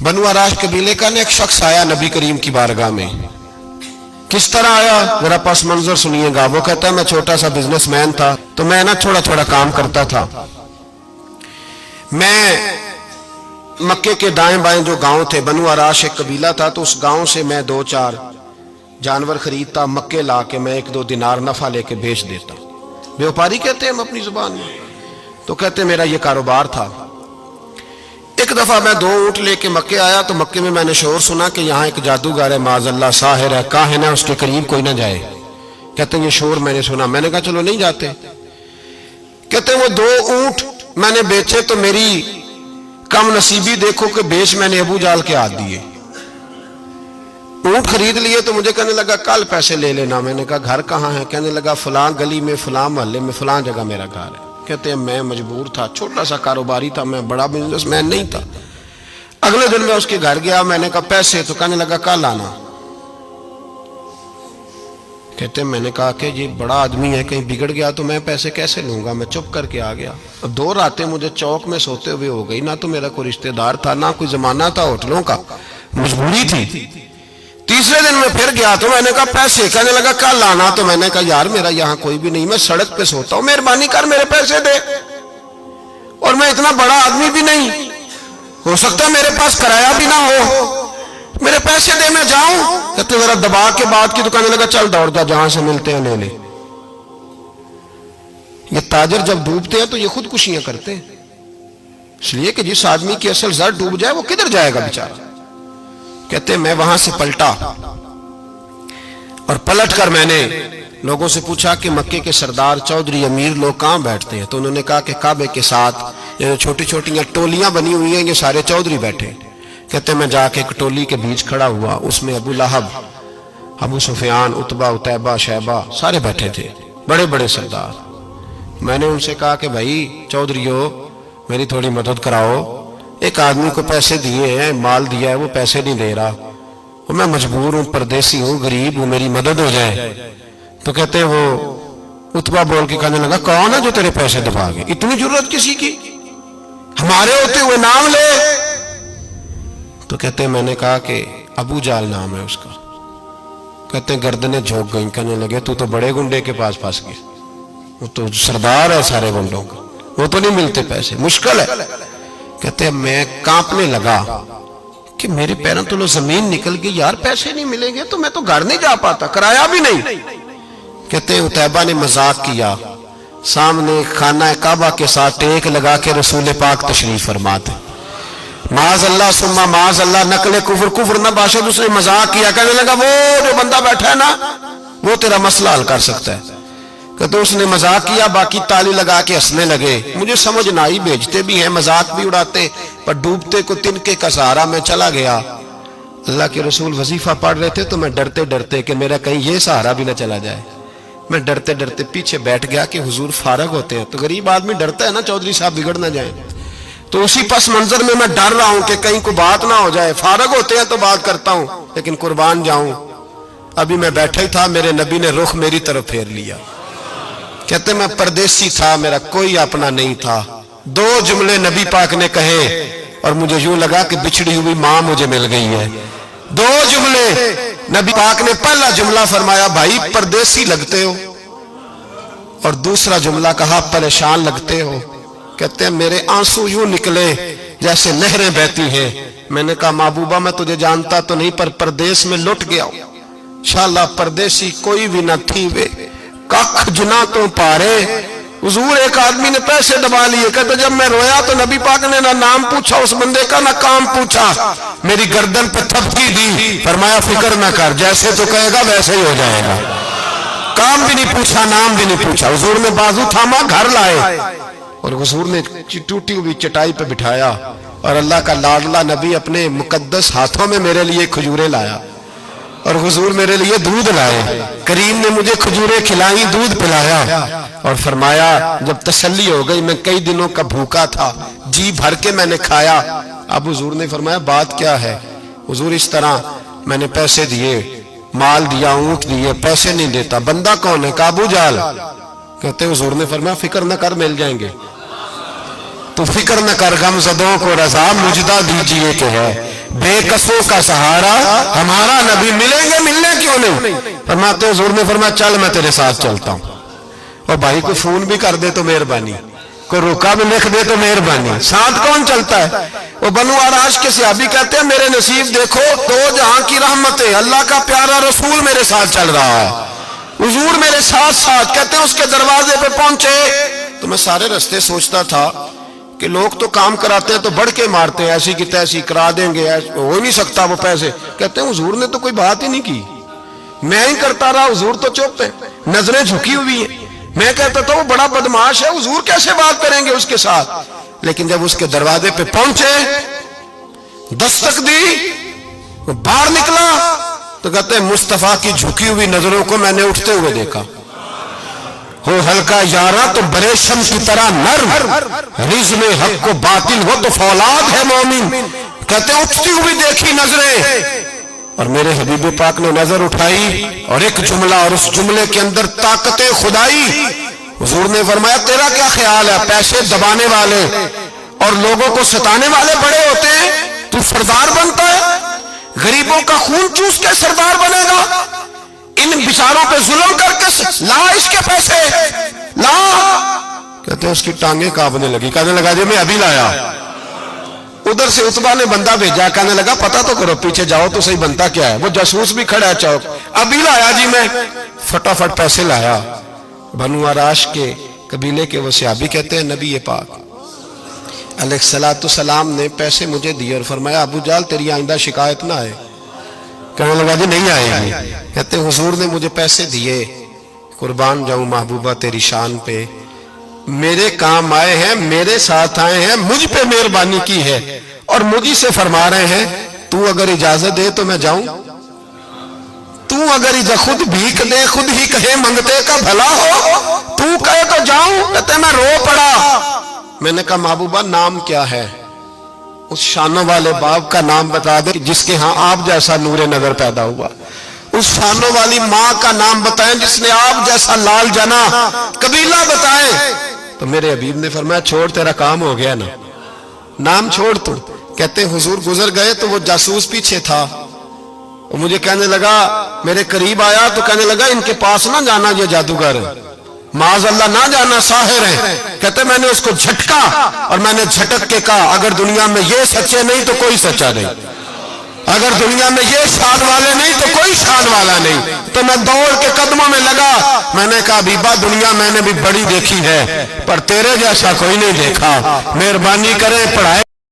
बनु आराश कबीले का एक शख्स आया नबी करीम की बारगाह में। किस तरह आया जरा पस मंजर सुनिएगा। वो कहता है मैं छोटा सा बिजनेसमैन था, तो मैं ना थोड़ा थोड़ा काम करता था। मैं मक्के के दाएं बाएं जो गांव थे, बनु आराश एक कबीला था, तो उस गांव से मैं 2-4 जानवर खरीदता, मक्के ला के मैं 1-2 दिनार नफा लेके बेच देता। व्यापारी कहते हैं हम अपनी जुबान में। तो कहते मेरा ये कारोबार था। एक दफा मैं 2 ऊंट लेके मक्के आया, तो मक्के में मैंने शोर सुना कि यहाँ एक जादूगर है, माज़अल्लाह साहिर है, काहिन है, उसके करीब कोई ना जाए। कहते ये शोर मैंने सुना। मैंने कहा चलो नहीं जाते। कहते वो 2 ऊंट मैंने बेचे तो मेरी कम नसीबी देखो कि बेच मैंने अबू जाल के हाथ दिए। ऊंट खरीद लिए तो मुझे कहने लगा कल पैसे ले लेना। मैंने कहा घर कहाँ है? कहने लगा फलां गली में, फलां मोहल्ले में, फलां जगह मेरा घर है। कहते हैं मैं मजबूर था, छोटा सा कारोबारी था, मैं बड़ा बिजनेसमैन नहीं था। अगले दिन मैं उसके घर गया, मैंने कहा पैसे? तो कहने लगा कल आना। कहते मैंने कहा कि ये बड़ा आदमी है, कहीं बिगड़ गया तो मैं पैसे कैसे लूंगा? मैं चुप करके आ गया। अब 2 रातें मुझे चौक में सोते हुए हो गई। ना तो मेरा कोई रिश्तेदार था, ना कोई जमाना था होटलों का, मजबूरी थी। तीसरे दिन मैं फिर गया तो मैंने कहा पैसे? कहने लगा कल आना। तो मैंने कहा यार मेरा यहाँ कोई भी नहीं, मैं सड़क पे सोता हूँ, मेहरबानी कर मेरे पैसे दे। और मैं इतना बड़ा आदमी भी नहीं, हो सकता मेरे पास किराया भी ना हो, मेरे पैसे दे मैं जाऊं। कहते जरा दबा के बात की। तो कहने लगा चल दौड़ जा, जहां से मिलते हैं ले ले। ये ताजर जब डूबते हैं तो ये खुदकुशियां करते हैं, इसलिए कि जिस आदमी की असल जड़ डूब जाए वो किधर जाएगा बेचारा। कहते मैं वहां से पलटा और पलट कर मैंने लोगों से पूछा कि मक्के के सरदार, चौधरी, अमीर लोग कहां बैठते हैं? तो उन्होंने कहा कि काबे के साथ ये छोटी छोटी टोलियां बनी हुई हैं, ये सारे चौधरी बैठे। कहते मैं जाके एक टोली के बीच खड़ा हुआ, उसमें अबू लहब, अबू सुफियान, उतबा, उतैबा, शैबा सारे बैठे थे, बड़े बड़े सरदार। मैंने उनसे कहा कि भाई चौधरीओ मेरी थोड़ी मदद कराओ, एक आदमी को पैसे दिए हैं, माल दिया है, वो पैसे नहीं दे रहा, और मैं मजबूर हूं, परदेसी हूं, गरीब हूं, मेरी मदद हो जाए। तो कहते वो उतबा बोल के कहने लगा कौन है जो तेरे पैसे दबा गए? इतनी जरूरत किसी की? हमारे होते हुए नाम ले। तो कहते मैंने कहा कि अबू जाल नाम है उसका। कहते गर्दनें झोंक गई। कहने लगे तू तो बड़े गुंडे के पास फंस गया, वो तो सरदार है सारे गुंडों का, वो तो नहीं मिलते पैसे, मुश्किल है। कहते मैं कांपने लगा कि मेरे पैरों तो जमीन निकल गई, यार पैसे नहीं मिलेंगे तो मैं तो घर नहीं जा पाता, किराया भी नहीं। कहते उतैबा ने मजाक किया, सामने खाना काबा के साथ टेक लगा के रसूल पाक तशरीफ फरमाते, माज अल्लाह सुम्मा माज अल्लाह, नकले कुफर, कुफर ना बाशद। उसने मजाक किया, कहने लगा वो जो बंदा बैठा है ना वो तेरा मसला हल कर सकता है। कहते उसने मजाक किया, बाकी ताली लगा के हंसने लगे। मुझे समझ ना आई, भेजते भी हैं, मजाक भी उड़ाते, पर डूबते को तिनके का सहारा में चला गया। अल्लाह के रसूल वजीफा पढ़ रहे थे तो मैं डरते डरते कि मेरा कहीं ये सहारा भी ना चला जाए, मैं डरते डरते पीछे बैठ गया कि हुजूर फारग होते हैं। तो गरीब आदमी डरता है ना चौधरी साहब बिगड़ ना जाए, तो उसी पस मंजर में मैं डर रहा हूं कि कहीं को बात ना हो जाए। फारग होते हैं तो बात करता हूं, लेकिन कुर्बान जाऊं। अभी मैं बैठा ही था, मेरे नबी ने रुख मेरी तरफ फेर लिया। कहते मैं परदेसी था, मेरा कोई अपना नहीं था। 2 जुमले नबी पाक ने कहे और मुझे यूं लगा कि बिछड़ी हुई मां मुझे मिल गई है। 2 जुमले नबी पाक ने, पहला जुमला फरमाया भाई परदेसी लगते हो, और दूसरा जुमला कहा परेशान लगते हो। कहते हैं मेरे आंसू यूं निकले जैसे नहरें बहती हैं। मैंने कहा महबूबा मैं तुझे जानता तो नहीं, पर परदेश में लुट गया हूं। शाला परदेसी कोई भी न थी वे, कख जुना तो पारे। हुजूर एक आदमी ने पैसे दबा लिए। कहते जब मैं रोया तो नबी पाक ने ना नाम पूछा उस बंदे का, ना काम पूछा, मेरी गर्दन पे थपकी दी, फरमाया फिक्र ना कर, जैसे तो कहेगा वैसे ही हो जाएगा। काम भी नहीं पूछा, नाम भी नहीं पूछा। हुजूर ने बाजू थामा, घर लाए, और हुजूर ने टूटी हुई चटाई पे बिठाया, और अल्लाह का लाडला नबी अपने मुकद्दस हाथों में मेरे लिए खजूरें लाया, और हुजूर मेरे लिए दूध लाए। करीम ने मुझे खजूरें खिलाई, दूध पिलाया, और फरमाया जब तसल्ली हो गई, मैं कई दिनों का भूखा था, जी भर के मैंने खाया। अब हुजूर ने फरमाया बात क्या है? हुजूर इस तरह मैंने पैसे दिए, माल दिया, ऊंट दिए, पैसे नहीं देता। बंदा कौन है? अबू जाल। कहते हुजूर ने फरमाया फिक्र न कर, मिल जाएंगे। तो फिक्र न कर, गमज़दों को रज़ा मुजदा दीजिए कि है। بے کسوں کا سہارا ہمارا نبی، ملیں گے ملنے کیوں نہیں؟ فرماتے حضور نے فرمایا چل میں تیرے ساتھ چلتا ہوں، اور بھائی کو فون بھی کر دے تو مہربانی، کوئی روکا بھی لکھ دے تو مہربانی، ساتھ کون چلتا ہے؟ وہ بنو آراش کے صحابی کہتے ہیں میرے نصیب دیکھو، دو جہاں کی رحمتیں، اللہ کا پیارا رسول میرے ساتھ چل رہا ہے، حضور میرے ساتھ ساتھ۔ کہتے ہیں اس کے دروازے پہ پہنچے تو میں سارے رستے سوچتا تھا کہ لوگ تو کام کراتے ہیں تو بڑھ کے مارتے ہیں، ایسی کی تیسی کرا دیں گے، ہو ہی نہیں سکتا وہ پیسے۔ کہتے ہیں حضور نے تو کوئی بات ہی نہیں کی، میں ہی کرتا رہا، حضور تو چپ ہیں، نظریں جھکی ہوئی ہیں۔ میں کہتا تھا وہ بڑا بدماش ہے، حضور کیسے بات کریں گے اس کے ساتھ؟ لیکن جب اس کے دروازے پہ پہنچے، دستک دی، وہ باہر نکلا تو کہتے ہیں مصطفیٰ کی جھکی ہوئی نظروں کو میں نے اٹھتے ہوئے دیکھا۔ ہو ہلکا یارا تو بریشم کی طرح نرم، رزم حق کو باطل ہو تو فولاد ہے مومن۔ کہتے ہیں اٹھتی ہوئی دیکھی نظریں، اور میرے حبیب پاک نے نظر اٹھائی اور ایک جملہ، اور اس جملے کے اندر طاقت خدائی۔ حضور نے فرمایا تیرا کیا خیال ہے؟ پیسے دبانے والے اور لوگوں کو ستانے والے بڑے ہوتے ہیں، تو سردار بنتا ہے؟ غریبوں کا خون چوس کے سردار بنے گا؟ ان بیچاروں پہ ظلم کر کے لا اس کے پیسے لا۔ کہتے ہیں اس کی ٹانگیں کانپنے لگی، کہنے لگا جی میں ابھی لایا۔ ادھر سے عتبہ نے بندہ بھیجا، کہنے لگا پتہ تو کرو، پیچھے جاؤ تو صحیح بنتا کیا ہے۔ وہ جاسوس بھی کھڑا ہے چوک، ابھی لایا جی میں، فٹافٹ پیسے لایا۔ بنو آراش کے قبیلے کے وہ صحابی کہتے ہیں نبی پاک علیہ السلام نے پیسے مجھے دیے اور فرمایا ابو جال تیری آئندہ شکایت نہ آئے۔ کہنے لگا جی نہیں آئے گی۔ کہتے ہیں حضور نے مجھے پیسے دیے، قربان جاؤں محبوبہ تیری شان پہ، میرے کام آئے ہیں، میرے ساتھ آئے ہیں، مجھ پہ مہربانی کی ہے، اور مجھے سے فرما رہے ہیں تو اگر اجازت دے تو میں جاؤں، تو اگر خود بھیک دے، خود ہی کہے منگتے کا بھلا ہو، تو کہے تو جاؤں۔ کہتے ہیں میں رو پڑا۔ میں نے کہا محبوبہ نام کیا ہے؟ اس شانوں والے باپ کا نام بتا دے جس کے ہاں آپ جیسا نور نظر پیدا ہوا، اس شانوں والی ماں کا نام بتائیں جس نے آپ جیسا لال جنا، قبیلہ بتائیں۔ تو میرے حبیب نے فرمایا چھوڑ تیرا کام ہو گیا نا، نام چھوڑ تو۔ کہتے حضور گزر گئے تو وہ جاسوس پیچھے تھا، وہ مجھے کہنے لگا، میرے قریب آیا تو کہنے لگا ان کے پاس نہ جانا، یہ جادوگر معاذ اللہ نہ جانا، ساحر ہیں۔ کہتے میں نے اس کو جھٹکا اور میں نے جھٹک کے کہا اگر دنیا میں یہ سچے نہیں تو کوئی سچا نہیں، اگر دنیا میں یہ شان والے نہیں تو کوئی شان والا نہیں۔ تو میں دوڑ کے قدموں میں لگا، میں نے کہا حبیبہ دنیا میں نے بھی بڑی دیکھی ہے پر تیرے جیسا کوئی نہیں دیکھا، مہربانی کرے پڑھائے